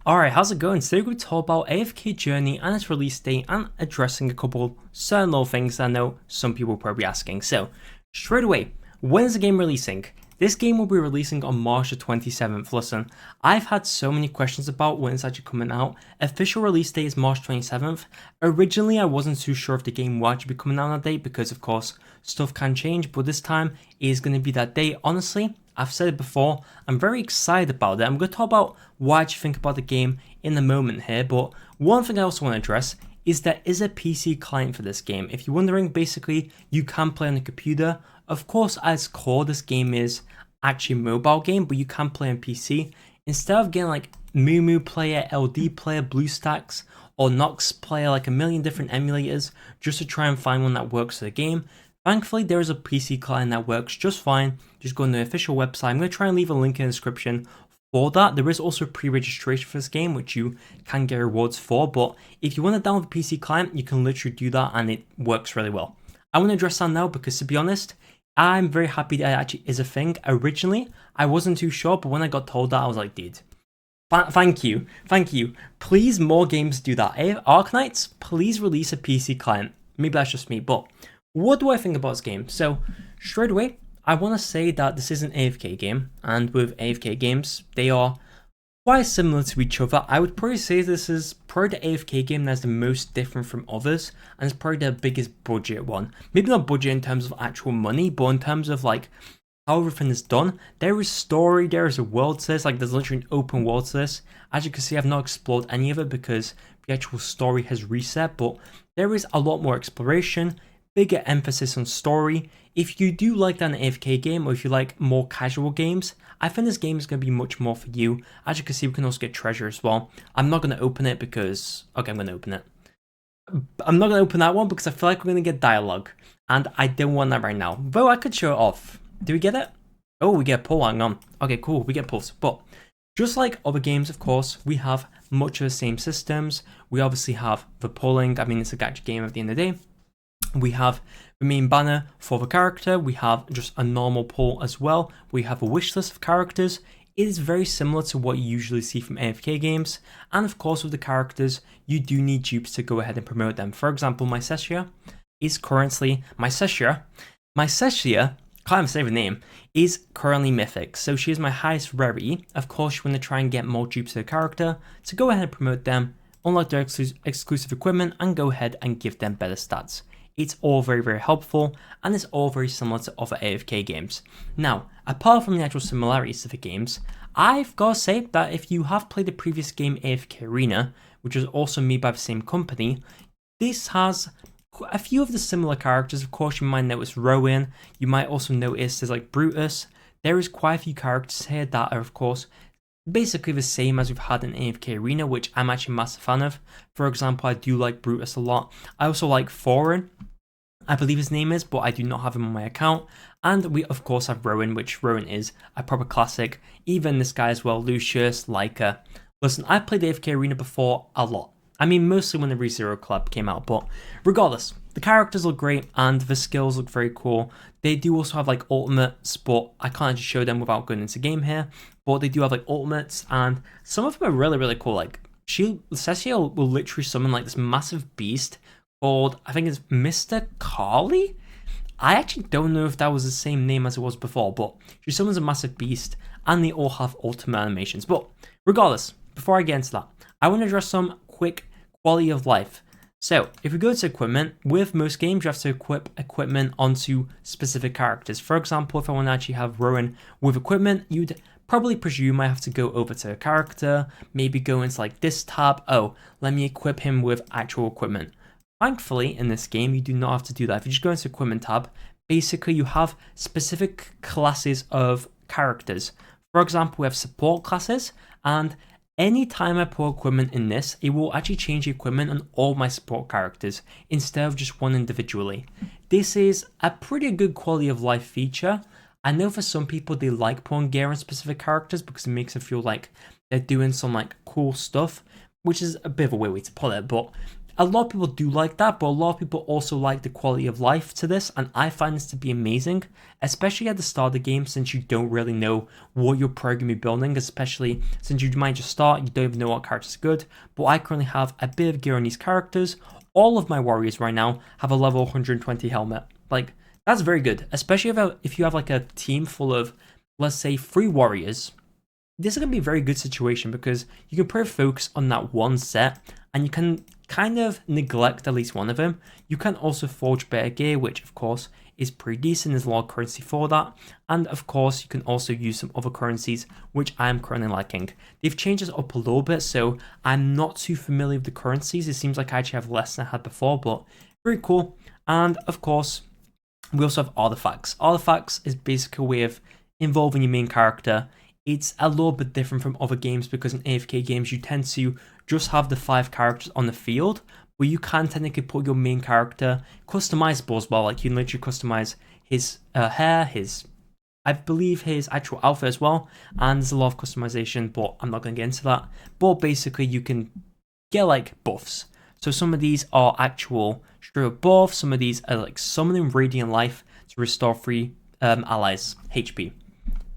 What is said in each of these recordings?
Alright, how's it going? Today we're going to talk about AFK Journey and its release date and addressing a couple certain little things that I know some people will probably be asking. So, straight away, when is the game releasing? This game will be releasing on March the 27th. Listen, I've had so many questions about when it's actually coming out. Official release date is March 27th. Originally, I wasn't too sure if the game will actually be coming out on that date because, of course, stuff can change, but this time it is going to be that date. Honestly, I've said it before, I'm very excited about it. I'm going to talk about what I actually think about the game in a moment here, but one thing I also want to address is there is a PC client for this game. If you're wondering, basically, you can play on the computer. Of course, as core, this game is actually a mobile game, but you can play on PC. Instead of getting like Moo Player, LD Player, BlueStacks, or Nox Player, like a million different emulators, just to try and find one that works for the game, thankfully, there is a PC client that works just fine. Just go on the official website. I'm going to try and leave a link in the description for that. There is also pre-registration for this game, which you can get rewards for. But if you want to download the PC client, you can literally do that, and it works really well. I want to address that now because, to be honest, I'm very happy that it actually is a thing. Originally, I wasn't too sure, but when I got told that, I was like, dude, thank you. Please, more games do that. Arknights, please release a PC client. Maybe that's just me, but what do I think about this game? So, straight away, I want to say that this is an AFK game, and with AFK games, they are quite similar to each other. I would probably say this is probably the AFK game that's the most different from others, and it's probably the biggest budget one. Maybe not budget in terms of actual money, but in terms of like how everything is done. There is story, there is a world to this, like there's literally an open world to this. As you can see, I've not explored any of it because the actual story has reset, but there is a lot more exploration, bigger emphasis on story. If you do like that AFK game, or if you like more casual games, I think this game is going to be much more for you. As you can see, we can also get treasure as well. I'm not going to open it because, okay, I'm going to open it. I'm not going to open that one because I feel like we're going to get dialogue, and I don't want that right now. Though I could show it off. Do we get it? Oh, we get pull, hang on. Okay, cool, we get pulse. But just like other games, of course, we have much of the same systems. We obviously have the pulling. I mean, it's a gacha game at the end of the day. We have the main banner for the character, we have just a normal pull as well, we have a wish list of characters. It is very similar to what you usually see from AFK games, and of course with the characters, you do need dupes to go ahead and promote them. For example, my Sessia is currently, my Sessia, can't even say the name, is currently mythic, so she is my highest rarity. Of course, you want to try and get more dupes to the character to go ahead and promote them, unlock their exclusive equipment, and go ahead and give them better stats. It's all very helpful, and it's all very similar to other AFK games. Now, apart from the actual similarities to the games, I've got to say that if you have played the previous game AFK Arena, which was also made by the same company, this has a few of the similar characters. Of course, you might notice Rowan, you might also notice there's like Brutus. There is quite a few characters here that are, of course, basically the same as we've had in AFK Arena, which I'm actually a massive fan of. For example, I do like Brutus a lot. I also like Thorin, I believe his name is, but I do not have him on my account. And we of course have Rowan, which Rowan is a proper classic. Even this guy as well, Lucius, Leica. Listen, I've played AFK Arena before a lot. I mean, mostly when the ReZero Club came out, but regardless, the characters look great and the skills look very cool. They do also have like ultimates, but I can't actually show them without going into game here. But they do have like ultimates, and some of them are really cool. Like Sessia will literally summon like this massive beast called, I think it's Mr. Carly? I actually don't know if that was the same name as it was before, but she summons a massive beast, and they all have ultimate animations. But regardless, before I get into that, I want to address some quick quality of life. So, if we go to equipment, with most games you have to equip equipment onto specific characters. For example, if I want to actually have Rowan with equipment, you'd probably presume I have to go over to a character, maybe go into like this tab, oh, let me equip him with actual equipment. Thankfully, in this game, you do not have to do that. If you just go into equipment tab, basically you have specific classes of characters. For example, we have support classes, and anytime I put equipment in this, it will actually change the equipment on all my support characters instead of just one individually. This is a pretty good quality of life feature. I know for some people they like putting gear on specific characters because it makes them feel like they're doing some like cool stuff, which is a bit of a weird way to put it, but a lot of people do like that, but a lot of people also like the quality of life to this, and I find this to be amazing, especially at the start of the game, since you don't really know what you're probably going to be building, especially since you might just start, you don't even know what character's good. But I currently have a bit of gear on these characters. All of my warriors right now have a level 120 helmet. Like, that's very good, especially if you have like a team full of, let's say, 3 warriors. This is going to be a very good situation because you can probably focus on that one set and you can kind of neglect at least one of them. You can also forge better gear, which of course is pretty decent. There's a lot of currency for that. And of course, you can also use some other currencies, which I am currently liking. They've changed this up a little bit, so I'm not too familiar with the currencies. It seems like I actually have less than I had before, but very cool. And of course, we also have artifacts. Artifacts is basically a way of involving your main character. It's a little bit different from other games because in AFK games you tend to just have the 5 characters on the field, but you can technically put your main character customizable as well. Like you can literally customize his hair, I believe his actual outfit as well, and there's a lot of customization, but I'm not going to get into that. But basically you can get like buffs. So some of these are actual straight up buffs, some of these are like summoning Radiant Life to restore 3 allies HP.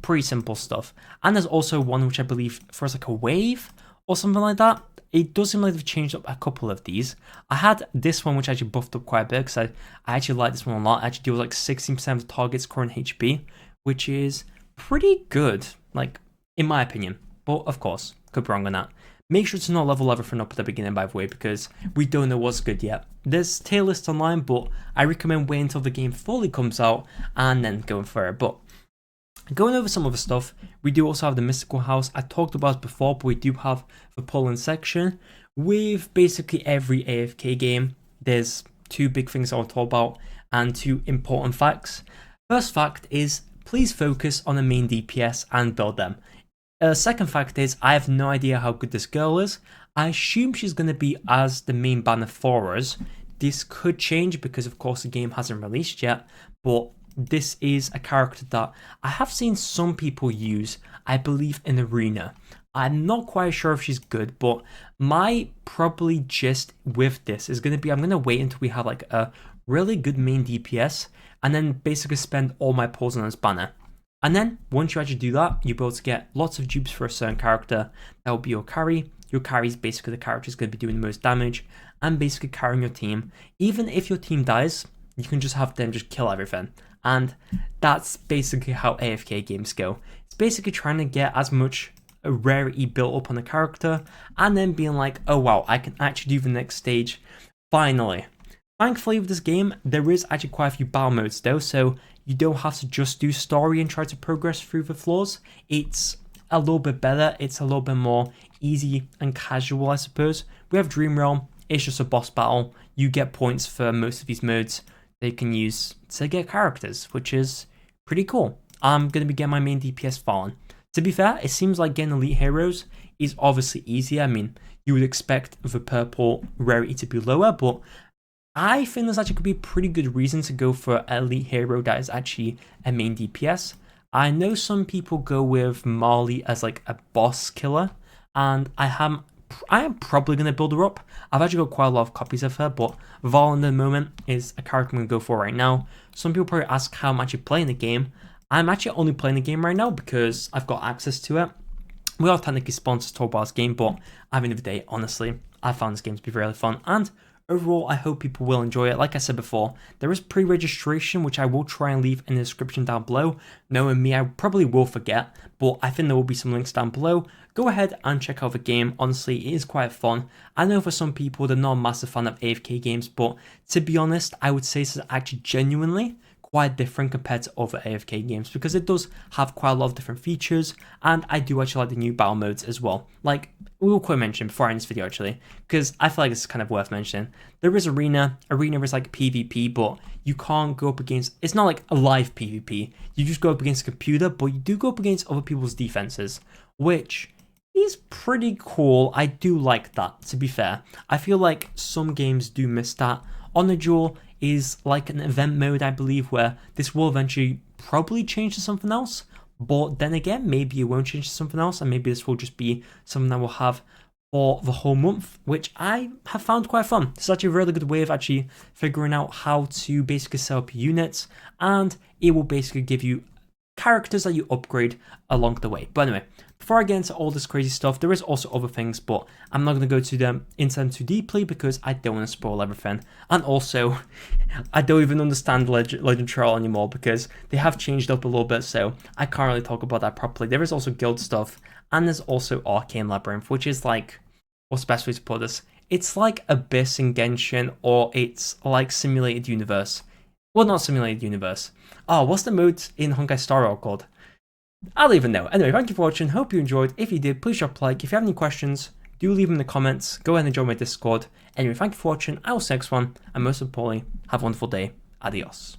Pretty simple stuff. And there's also one which I believe for like a wave or something like that. It does seem like they've changed up a couple of these. I had this one which actually buffed up quite a bit because I actually like this one a lot. It actually deals like 16% of the target's current HP, which is pretty good, like in my opinion. But of course, could be wrong on that. Make sure to not level everything up at the beginning, by the way, because we don't know what's good yet. There's tier lists online, but I recommend waiting until the game fully comes out and then going for it. But going over some other stuff, we do also have the mystical house. I talked about it before, but we do have the Poland section. With basically every AFK game, there's 2 big things I want to talk about and 2 important facts. First fact is, please focus on the main DPS and build them. Second fact is, I have no idea how good this girl is. I assume she's going to be as the main banner for us. This could change because of course the game hasn't released yet, but this is a character that I have seen some people use, I believe in Arena. I'm not quite sure if she's good, but my probably gist with this is going to be I'm going to wait until we have like a really good main DPS and then basically spend all my pulls on this banner. And then once you actually do that, you'll be able to get lots of dupes for a certain character. That will be your carry. Your carry is basically the character who's going to be doing the most damage and basically carrying your team. Even if your team dies, you can just have them just kill everything. And that's basically how AFK games go. It's basically trying to get as much rarity built up on the character and then being like, oh wow, I can actually do the next stage finally. Thankfully with this game, there is actually quite a few battle modes though, so you don't have to just do story and try to progress through the floors. It's a little bit better, it's a little bit more easy and casual, I suppose. We have Dream Realm, it's just a boss battle. You get points for most of these modes they can use to get characters, which is pretty cool. I'm going to be getting my main DPS Fallen. To be fair, it seems like getting elite heroes is obviously easier. I mean, you would expect the purple rarity to be lower, but I think there's actually could be a pretty good reason to go for an elite hero that is actually a main DPS. I know some people go with Marley as like a boss killer, and I am probably going to build her up. I've actually got quite a lot of copies of her, but Val in the moment is a character I'm going to go for right now. Some people probably ask how I'm actually playing the game. I'm actually only playing the game right now because I've got access to it. We are technically sponsored to this game, but at the end of the day, honestly, I found this game to be really fun, and overall, I hope people will enjoy it. Like I said before, there is pre-registration, which I will try and leave in the description down below. Knowing me, I probably will forget, but I think there will be some links down below. Go ahead and check out the game. Honestly, it is quite fun. I know for some people, they're not a massive fan of AFK games, but to be honest, I would say this is actually genuinely quite different compared to other AFK games because it does have quite a lot of different features, and I do actually like the new battle modes as well. Like, we will quick mention before I end this video actually, because I feel like it's kind of worth mentioning. There is Arena. Arena is like PvP, but you can't go up against, it's not like a live PvP. You just go up against a computer, but you do go up against other people's defenses, which is pretty cool. I do like that, to be fair. I feel like some games do miss that. On the Duel is like an event mode, I believe, where this will eventually probably change to something else. But then again, maybe it won't change to something else, and maybe this will just be something that will have for the whole month, which I have found quite fun. It's actually a really good way of actually figuring out how to basically set up units, and it will basically give you characters that you upgrade along the way. But anyway, before I get into all this crazy stuff, there is also other things, but I'm not going to go into them too deeply because I don't want to spoil everything. And also, I don't even understand Legend Troll anymore because they have changed up a little bit, so I can't really talk about that properly. There is also guild stuff, and there's also Arcane Labyrinth, which is like, what's the best way to put this? It's like Abyss in Genshin, or it's like Simulated Universe. Well, not Simulated Universe. Oh, what's the mode in Honkai Star Rail called? I don't even know. Anyway, thank you for watching. Hope you enjoyed. If you did, please drop a like. If you have any questions, do leave them in the comments. Go ahead and join my Discord. Anyway, thank you for watching. I will see you next one. And most importantly, have a wonderful day. Adios.